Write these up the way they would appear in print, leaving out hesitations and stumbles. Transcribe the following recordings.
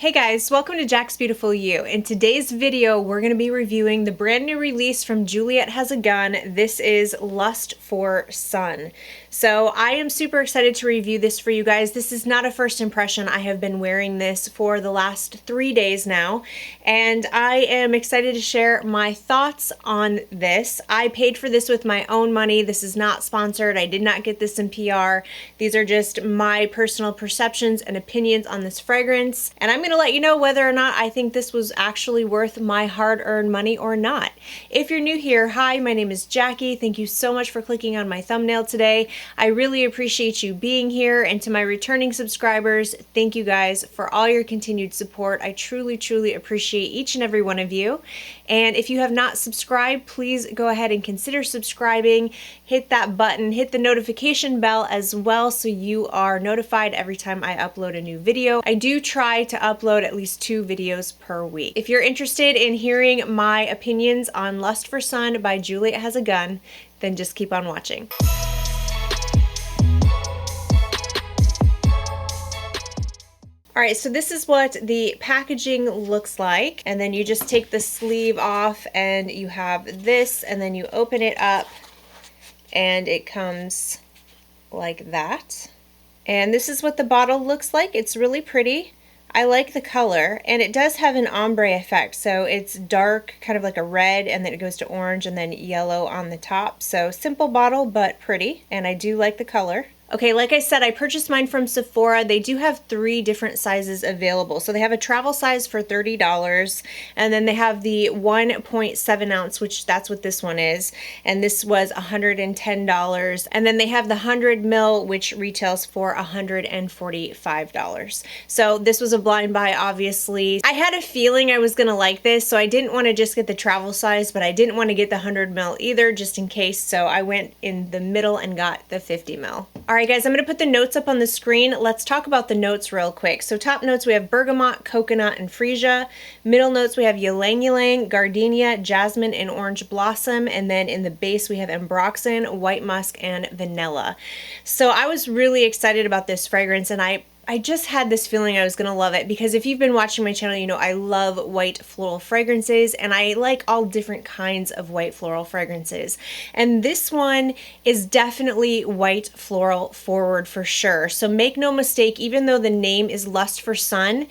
Hey guys, welcome to Jaxbeautifulyou. In today's video, we're going to be reviewing the brand new release from Juliette Has a Gun. This is Lust for Sun. So I am super excited to review this for you guys. This is not a first impression. I have been wearing this for the last 3 days now, and I am excited to share my thoughts on this. I paid for this with my own money. This is not sponsored. I did not get this in PR. These are just my personal perceptions and opinions on this fragrance, and I'm going to let you know whether or not I think this was actually worth my hard-earned money or not. If you're new here, hi, my name is Jackie. Thank you so much for clicking on my thumbnail today. I really appreciate you being here, and to my returning subscribers, thank you guys for all your continued support. I truly appreciate each and every one of you. And if you have not subscribed, please go ahead and consider subscribing. Hit that button, hit the notification bell as well so you are notified every time I upload a new video. I do try to upload at least 2 videos per week. If you're interested in hearing my opinions on Lust for Sun by Juliette Has a Gun, then just keep on watching. Alright, so this is what the packaging looks like, and then you just take the sleeve off and you have this, and then you open it up and it comes like that. And this is what the bottle looks like. It's really pretty. I like the color, and it does have an ombre effect, so it's dark, kind of like a red, and then it goes to orange and then yellow on the top. So simple bottle, but pretty, and I do like the color. Okay, like I said, I purchased mine from Sephora. They do have 3 different sizes available. So they have a travel size for $30, and then they have the 1.7 ounce, which that's what this one is, and this was $110. And then they have the 100 ml, which retails for $145. So this was a blind buy, obviously. I had a feeling I was gonna like this, so I didn't want to just get the travel size, but I didn't want to get the 100 ml either, just in case. So I went in the middle and got the 50 ml. All right, guys, I'm going to put the notes up on the screen. Let's talk about the notes real quick. So top notes, we have bergamot, coconut, and freesia. Middle notes, we have ylang ylang, gardenia, jasmine, and orange blossom. And then in the base, we have ambroxan, white musk, and vanilla. So I was really excited about this fragrance, and I just had this feeling I was going to love it, because if you've been watching my channel, you know I love white floral fragrances, and I like all different kinds of white floral fragrances. And this one is definitely white floral forward for sure. So make no mistake, even though the name is Lust for Sun,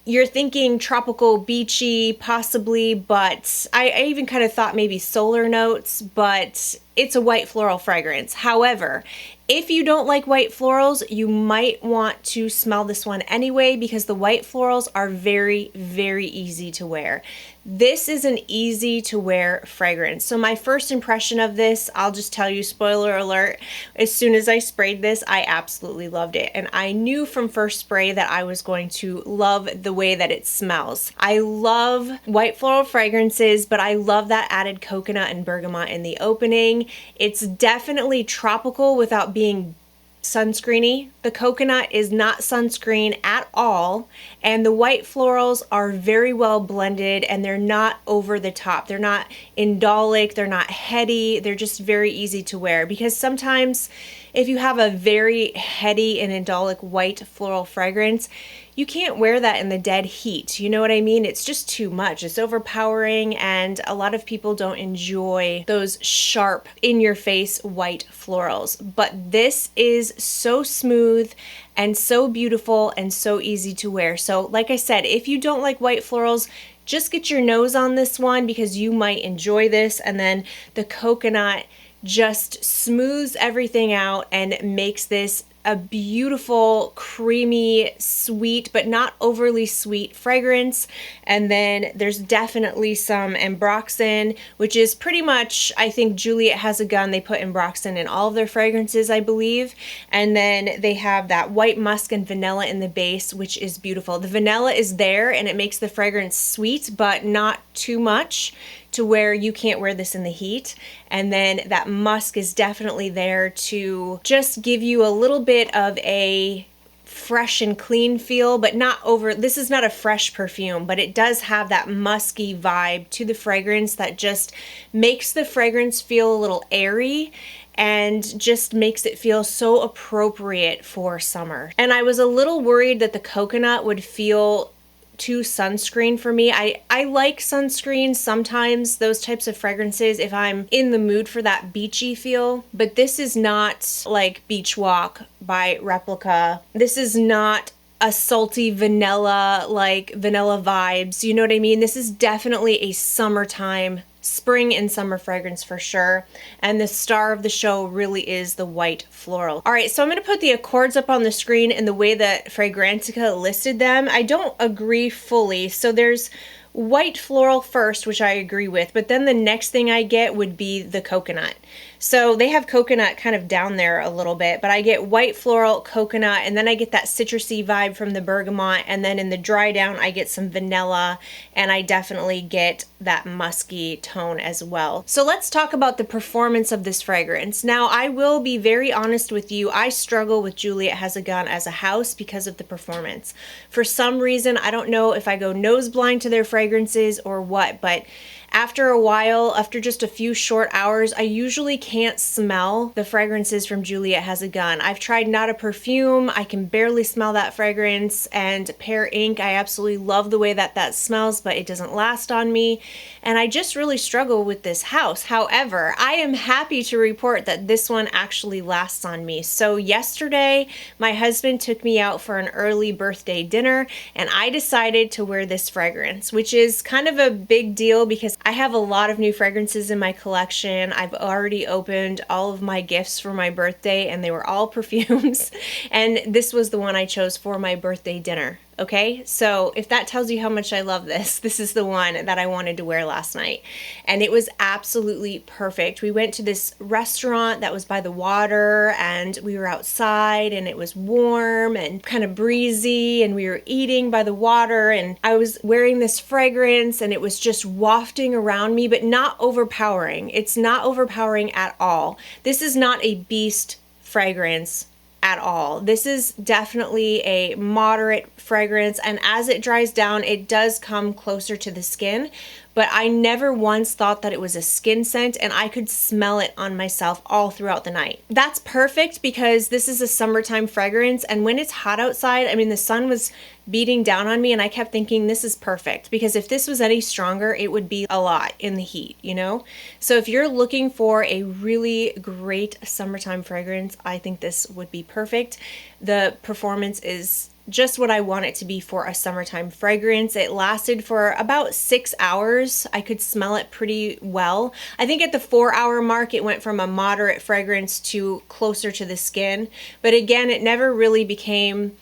you're thinking tropical, beachy, possibly, but I even kind of thought maybe solar notes, but it's a white floral fragrance. However, if you don't like white florals, you might want to smell this one anyway, because the white florals are very easy to wear. This is an easy to wear fragrance. So my first impression of this, I'll just tell you, spoiler alert, as soon as I sprayed this, I absolutely loved it. And I knew from first spray that I was going to love the way that it smells. I love white floral fragrances, but I love that added coconut and bergamot in the opening. It's definitely tropical without being sunscreeny. The coconut is not sunscreen at all, and the white florals are very well blended, and they're not over the top. They're not indolic, they're not heady, they're just very easy to wear, because sometimes if you have a very heady and indolic white floral fragrance, you can't wear that in the dead heat. You know what I mean? It's just too much. It's overpowering, and a lot of people don't enjoy those sharp, in-your-face white florals. But this is so smooth and so beautiful and so easy to wear. So like I said, if you don't like white florals, just get your nose on this one, because you might enjoy this. And then the coconut just smooths everything out and makes this a beautiful, creamy, sweet, but not overly sweet fragrance. And then there's definitely some ambroxan, which is pretty much, I think Juliette Has a Gun, they put ambroxan in all of their fragrances, I believe. And then they have that white musk and vanilla in the base, which is beautiful. The vanilla is there and it makes the fragrance sweet, but not too much to where you can't wear this in the heat. And then that musk is definitely there to just give you a little bit of a fresh and clean feel, but not over. This is not a fresh perfume, but it does have that musky vibe to the fragrance that just makes the fragrance feel a little airy and just makes it feel so appropriate for summer. And I was a little worried that the coconut would feel too sunscreen for me. I like sunscreen sometimes, those types of fragrances, if I'm in the mood for that beachy feel. But this is not like Beach Walk by Replica. This is not a salty vanilla, like vanilla vibes. You know what I mean? This is definitely a summertime, spring and summer fragrance for sure. And the star of the show really is the white floral. All right, so I'm gonna put the accords up on the screen in the way that Fragrantica listed them. I don't agree fully. So there's white floral first, which I agree with, but then the next thing I get would be the coconut. So they have coconut kind of down there a little bit, but I get white floral, coconut, and then I get that citrusy vibe from the bergamot, and then in the dry down I get some vanilla, and I definitely get that musky tone as well. So let's talk about the performance of this fragrance. Now, I will be very honest with you, I struggle with Juliette Has a Gun as a house because of the performance. For some reason, I don't know if I go nose blind to their fragrances or what, but after a while, after just a few short hours, I usually can't smell the fragrances from Juliette Has a Gun. I've tried Not a Perfume, I can barely smell that fragrance, and Pear Ink, I absolutely love the way that that smells, but it doesn't last on me, and I just really struggle with this house. However, I am happy to report that this one actually lasts on me. So yesterday, my husband took me out for an early birthday dinner, and I decided to wear this fragrance, which is kind of a big deal because I have a lot of new fragrances in my collection. I've already opened all of my gifts for my birthday and they were all perfumes. And this was the one I chose for my birthday dinner. Okay, so if that tells you how much I love this, this is the one that I wanted to wear last night. And it was absolutely perfect. We went to this restaurant that was by the water and we were outside and it was warm and kind of breezy and we were eating by the water and I was wearing this fragrance and it was just wafting around me, but not overpowering. It's not overpowering at all. This is not a beast fragrance at all. This is definitely a moderate fragrance, and as it dries down, it does come closer to the skin, but I never once thought that it was a skin scent, and I could smell it on myself all throughout the night. That's perfect because this is a summertime fragrance, and when it's hot outside, I mean, the sun was beating down on me and I kept thinking this is perfect because if this was any stronger, it would be a lot in the heat, you know? So if you're looking for a really great summertime fragrance, I think this would be perfect. The performance is just what I want it to be for a summertime fragrance. It lasted for about 6 hours. I could smell it pretty well. I think at the 4-hour mark, it went from a moderate fragrance to closer to the skin. But again, it never really became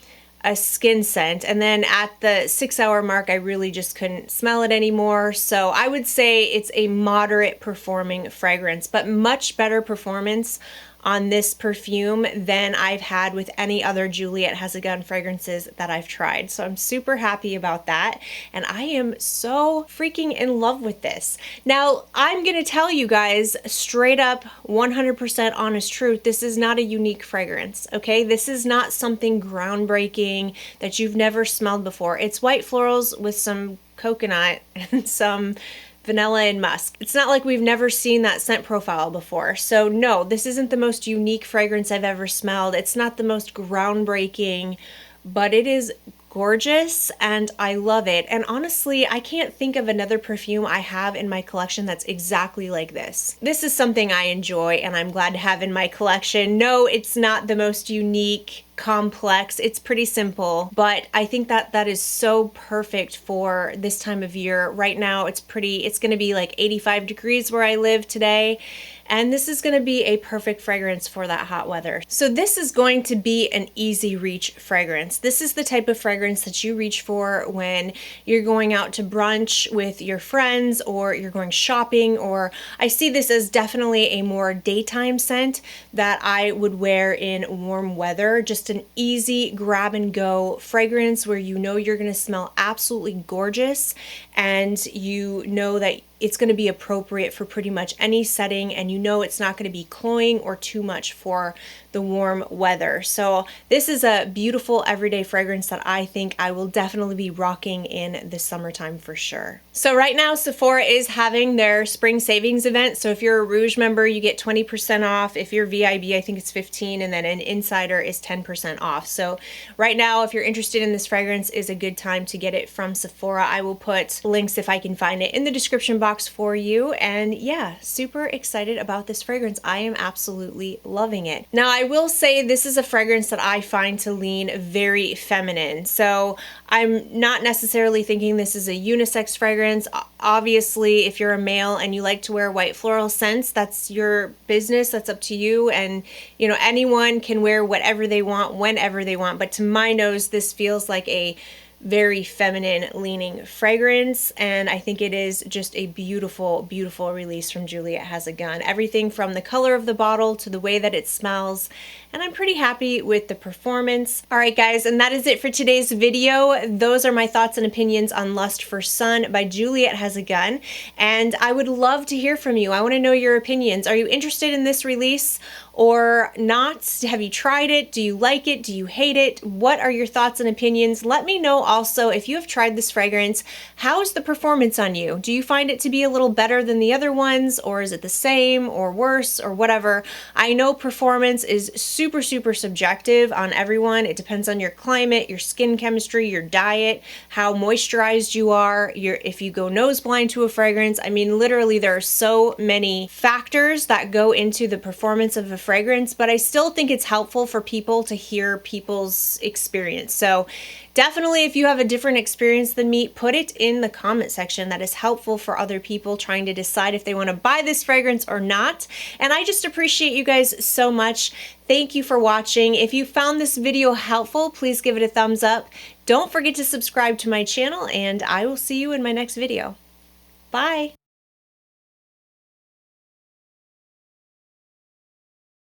a skin scent, and then at the 6-hour mark I really just couldn't smell it anymore. So I would say it's a moderate performing fragrance, but much better performance on this perfume than I've had with any other Juliette Has a Gun fragrances that I've tried. So I'm super happy about that. And I am so freaking in love with this. Now, I'm going to tell you guys straight up 100% honest truth. This is not a unique fragrance, okay? This is not something groundbreaking that you've never smelled before. It's white florals with some coconut and some vanilla and musk. It's not like we've never seen that scent profile before. So no, this isn't the most unique fragrance I've ever smelled. It's not the most groundbreaking, but it is gorgeous and I love it. And honestly, I can't think of another perfume I have in my collection that's exactly like this. This is something I enjoy and I'm glad to have in my collection. No, it's not the most unique, complex. It's pretty simple, but I think that that is so perfect for this time of year. Right now, it's going to be like 85 degrees where I live today. And this is going to be a perfect fragrance for that hot weather. So this is going to be an easy reach fragrance. This is the type of fragrance that you reach for when you're going out to brunch with your friends or you're going shopping, or I see this as definitely a more daytime scent that I would wear in warm weather. Just an easy grab and go fragrance where you know you're going to smell absolutely gorgeous and you know that it's going to be appropriate for pretty much any setting, and you know it's not going to be cloying or too much for the warm weather. So this is a beautiful everyday fragrance that I think I will definitely be rocking in the summertime for sure. So right now Sephora is having their spring savings event. So if you're a Rouge member, you get 20% off. If you're VIB, I think it's 15, and then an Insider is 10% off. So right now, if you're interested in this fragrance, is a good time to get it from Sephora. I will put links if I can find it in the description box for you. And yeah, super excited about this fragrance. I am absolutely loving it. Now I will say this is a fragrance that I find to lean very feminine. So I'm not necessarily thinking this is a unisex fragrance. Obviously, if you're a male and you like to wear white floral scents, that's your business, that's up to you. And you know, anyone can wear whatever they want, whenever they want. But to my nose, this feels like a very feminine leaning fragrance, and I think it is just a beautiful, beautiful release from Juliette Has a Gun. Everything from the color of the bottle to the way that it smells, and I'm pretty happy with the performance. Alright guys, and that is it for today's video. Those are my thoughts and opinions on Lust for Sun by Juliette Has a Gun, and I would love to hear from you. I want to know your opinions. Are you interested in this release or not? Have you tried it? Do you like it? Do you hate it? What are your thoughts and opinions? Let me know also if you have tried this fragrance. How's the performance on you? Do you find it to be a little better than the other ones, or is it the same or worse or whatever? I know performance is super, super subjective on everyone. It depends on your climate, your skin chemistry, your diet, how moisturized you are, if you go nose blind to a fragrance. I mean, literally there are so many factors that go into the performance of a fragrance, but I still think it's helpful for people to hear people's experience. So definitely, if you have a different experience than me, put it in the comment section. That is helpful for other people trying to decide if they want to buy this fragrance or not. And I just appreciate you guys so much. Thank you for watching. If you found this video helpful, please give it a thumbs up. Don't forget to subscribe to my channel, and I will see you in my next video. Bye!